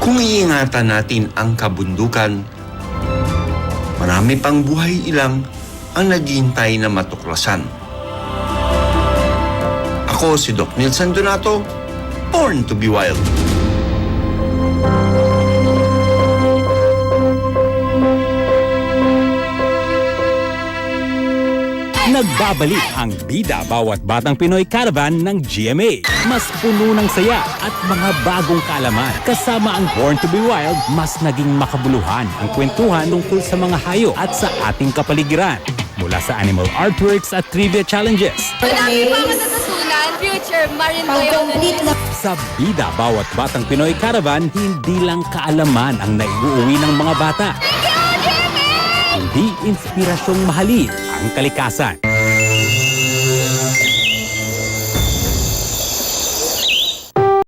Kung iingatan natin ang kabundukan, marami pang buhay ilang ang naghihintay na matuklasan. Ako si Doc Nilson Donato, Born to be Wild. Nagbabalik ang Bida Bawat Batang Pinoy Caravan ng GMA. Mas puno ng saya at mga bagong kaalaman. Kasama ang Born to be Wild, mas naging makabuluhan ang kwentuhan tungkol sa mga hayop at sa ating kapaligiran. Mula sa animal artworks at trivia challenges. Marami pa matatutunan, future marine Pang-complete na. Sa Bida Bawat Batang Pinoy Caravan, hindi lang kaalaman ang naiuuwi ng mga bata. Hindi inspirasyong mahalin ang kalikasan.